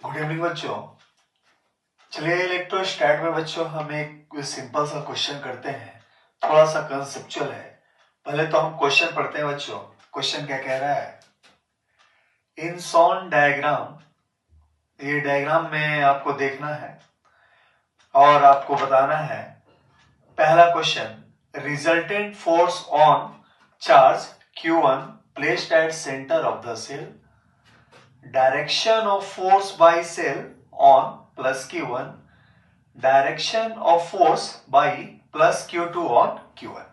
Good evening बच्चों। चलिए इलेक्ट्रोस्टैट में बच्चों हम एक सिंपल सा क्वेश्चन करते हैं, थोड़ा सा कंसेप्चुअल है। पहले तो हम क्वेश्चन पढ़ते हैं बच्चों। क्वेश्चन क्या कह रहा है? इन शॉन डायग्राम, ये डायग्राम में आपको देखना है और आपको बताना है। पहला question, resultant force on charge Q1 placed at center of the cell, direction of force by cell on plus Q1, direction of force by plus Q2 on Q1।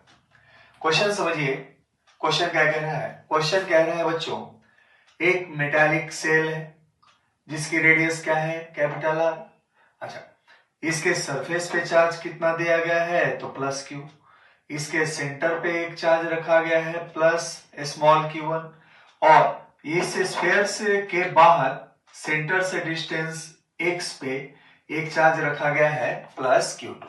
Question समझिए, क्वेश्चन क्या कह रहा है? क्वेश्चन कह रहा है बच्चों, एक मेटालिक सेल है जिसकी रेडियस क्या है? Capital R. अच्छा, इसके सरफेस पे चार्ज कितना दिया गया है? तो प्लस Q। इसके सेंटर पे एक चार्ज रखा गया है प्लस स्मॉल Q1, और इस स्फीयर से के बाहर सेंटर से डिस्टेंस x पे एक चार्ज रखा गया है प्लस Q2।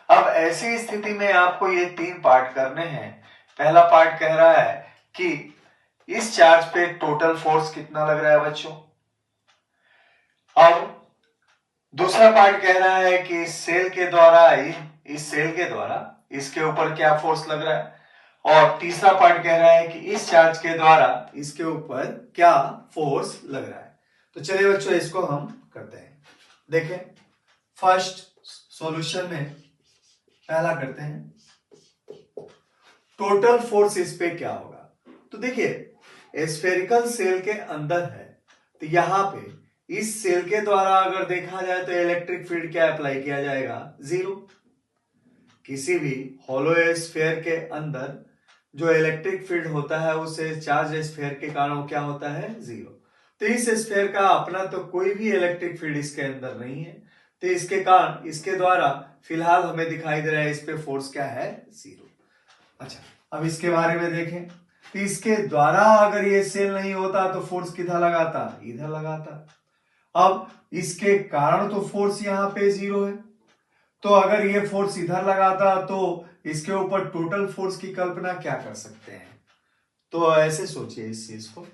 अब ऐसी स्थिति में आपको ये तीन पार्ट करने हैं। पहला पार्ट कह रहा है कि इस चार्ज पे टोटल फोर्स कितना लग रहा है बच्चों। अब दूसरा पार्ट कह रहा है कि इस सेल के द्वारा इसके ऊपर क्या फोर्स लग रहा है, और तीसरा पार्ट कह रहा है कि इस चार्ज के द्वारा इसके ऊपर क्या फोर्स लग रहा है। तो चलिए बच्चों इसको हम करते हैं। देखें, फर्स्ट सॉल्यूशन में पहला करते हैं, टोटल फोर्स इस पे क्या होगा। तो देखिए स्फेरिकल सेल के अंदर है, तो यहां पे इस सेल के द्वारा अगर देखा जाए तो इलेक्ट्रिक फील्ड क्या अप्लाई किया जाएगा? जीरो। किसी भी होलो स्फीयर के अंदर जो इलेक्ट्रिक फील्ड होता है उसे चार्ज स्फीयर के कारण क्या होता है? जीरो। तो इस स्फीयर का अपना तो कोई भी इलेक्ट्रिक फील्ड इसके अंदर नहीं है, तो इसके कारण इसके द्वारा फिलहाल हमें दिखाई दे रहा है इस पे फोर्स क्या है? जीरो। अच्छा, अब इसके बारे में देखें, तो इसके द्वारा अगर ये सेल नहीं होता तो फोर्स किधर लगाता? इधर लगाता। अब इसके कारण तो फोर्स यहां पे जीरो है, तो अगर ये फोर्स इधर लगाता तो इसके ऊपर टोटल फोर्स की कल्पना क्या कर सकते हैं? तो ऐसे सोचिए इस चीज को,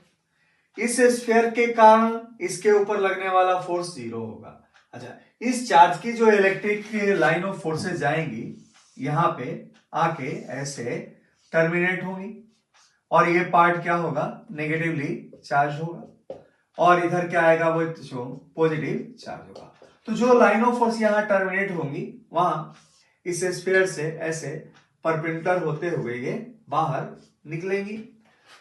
इस स्फीयर के कारण इसके ऊपर लगने वाला फोर्स जीरो होगा। अच्छा, इस चार्ज की जो इलेक्ट्रिक लाइन ऑफ फोर्सेस जाएंगी यहां पे आके ऐसे टर्मिनेट होंगी, और ये पार्ट क्या होगा? नेगेटिवली चार्ज होगा, और इधर क्या आएगा? वो पॉजिटिव चार्ज होगा। तो जो लाइन ऑफ फोर्स यहां टर्मिनेट होंगी वहां इस स्फीयर से ऐसे परपेंडिकुलर होते हुए ये बाहर निकलेंगी।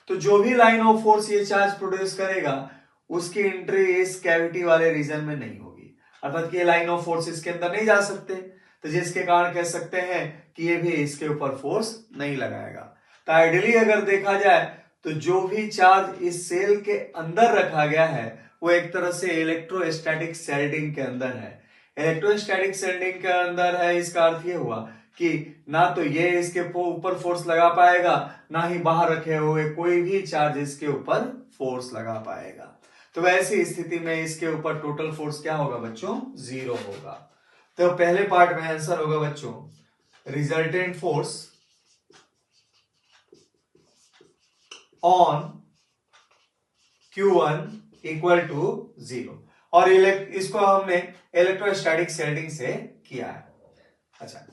तो जो भी लाइन ऑफ फोर्स ये चार्ज प्रोड्यूस करेगा उसकी एंट्री इस कैविटी वाले रीजन में नहीं होगी, अर्थात ये लाइन ऑफ फोर्स इसके अंदर नहीं जा सकते, तो जिसके कारण कह सकते हैं कि ये भी इसके ऊपर फोर्स नहीं लगाएगा। तो आइडियली अगर देखा जाए तो जो भी चार्ज इस सेल के अंदर रखा गया है वो एक तरह से इलेक्ट्रोस्टैटिक शेल्डिंग के अंदर है। इलेक्ट्रोस्टैटिक शेल्डिंग के अंदर है, इसका अर्थ ये हुआ कि ना तो ये इसके ऊपर फोर्स लगा पाएगा, ना ही बाहर रखे हुए कोई भी चार्ज इसके ऊपर फोर्स लगा पाएगा। तो वैसी स्थिति में इसके ऊपर टोटल फोर्स क्या होगा बच्चों? जीरो होगा। तो पहले पार्ट में आंसर होगा बच्चों, resultant force on Q1 equal to zero, और इसको हमने इलेक्ट्रोस्टैटिक शेल्डिंग से किया है। अच्छा,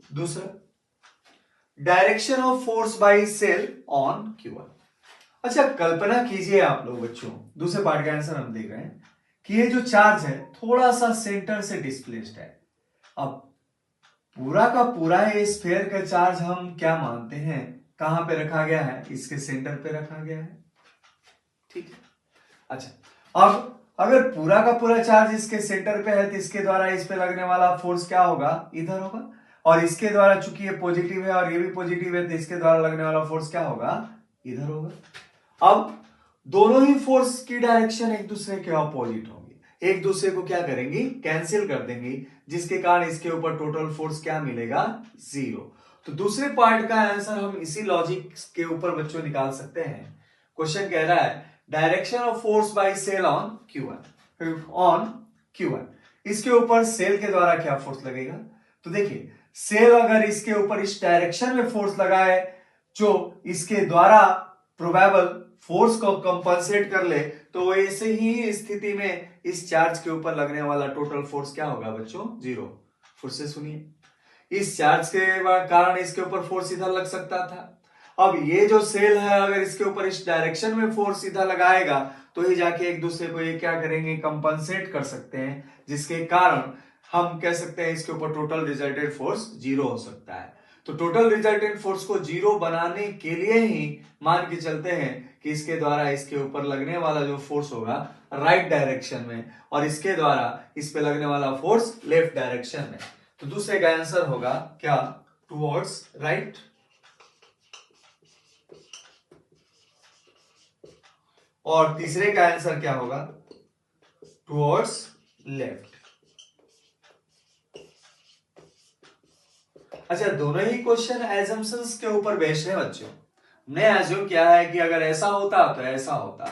दूसरा, direction of force by cell on Q1। अच्छा, कल्पना कीजिए आप लोग बच्चों, दूसरे पार्ट का आंसर हम देख रहे हैं कि ये जो चार्ज है थोड़ा सा सेंटर से डिस्प्लेस्ड है। अब पूरा का पूरा ये स्फीयर का चार्ज हम क्या मानते हैं? कहां पे रखा गया है? इसके सेंटर पे रखा गया है, ठीक है। अच्छा, अब अगर पूरा का पूरा चार्ज इसके सेंटर पे है तो इसके द्वारा इस पे लगने वाला फोर्स क्या होगा? इधर होगा, और इसके द्वारा चूंकि ये पॉजिटिव है और ये भी पॉजिटिव है तो इसके द्वारा लगने वाला फोर्स क्या होगा? इधर होगा। अब दोनों ही फोर्स की डायरेक्शन एक दूसरे के ऑपोजिट होंगी, एक दूसरे को क्या करेंगी? कैंसिल कर देंगी, जिसके कारण इसके ऊपर टोटल फोर्स क्या मिलेगा? जीरो। तो दूसरे पार्ट का आंसर हम इसी लॉजिक के ऊपर बच्चों निकाल सकते हैं। क्वेश्चन कह रहा है direction of force by cell on Q1, इसके ऊपर सेल के द्वारा क्या फोर्स लगेगा? तो देखिए, सेल अगर इसके ऊपर इस डायरेक्शन में फोर्स लगाए जो इसके द्वारा प्रोबेबल फोर्स को कंपनसेट कर ले तो ऐसे ही स्थिति में इस चार्ज के ऊपर लगने वाला टोटल फोर्स क्या होगा बच्चों? 0। फिर से सुनिए, इस चार्ज के कारण इसके ऊपर फोर्स सीधा लग सकता था। अब ये जो सेल है अगर इसके ऊपर इस डायरेक्शन में फोर्स सीधा लगाएगा तो ये जाके एक दूसरे को ये क्या करेंगे? कंपनसेट कर सकते हैं, जिसके कारण हम कह सकते हैं इसके ऊपर टोटल रिजल्टेंट फोर्स 0 हो सकता है। तो टोटल रिजल्टेंट फोर्स को 0 बनाने के लिए ही मान के चलते हैं कि इसके द्वारा इसके ऊपर लगने वाला जो फोर्स होगा राइट डायरेक्शन में और इसके द्वारा इस पे लगने वाला फोर्स लेफ्ट डायरेक्शन में। तो दूसरे का आंसर होगा क्या? Towards right. और तीसरे का आंसर क्या होगा? Towards left. अच्छा, दोनों ही क्वेश्चन एजम्पशंस के ऊपर बेस्ड है बच्चों। हमने एज्यूम किया है कि अगर ऐसा होता तो ऐसा होता।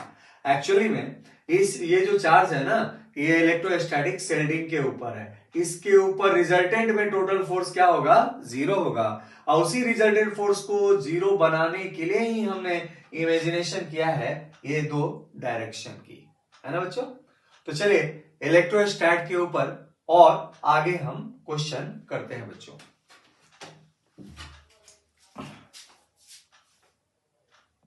एक्चुअली में ये जो चार्ज है ना, ये इलेक्ट्रोस्टैटिक शेल्डिंग के ऊपर है। इसके ऊपर रिजल्टेंट में टोटल फोर्स क्या होगा? 0 होगा। और उसी रिजल्टेंट फोर्स को 0 बनाने के लिए ही हमने इमेजिनेशन किया है ये दो डायरेक्शन की, है ना बच्चों। तो चलिए इलेक्ट्रोस्टैट के ऊपर और आगे हम क्वेश्चन करते हैं बच्चों।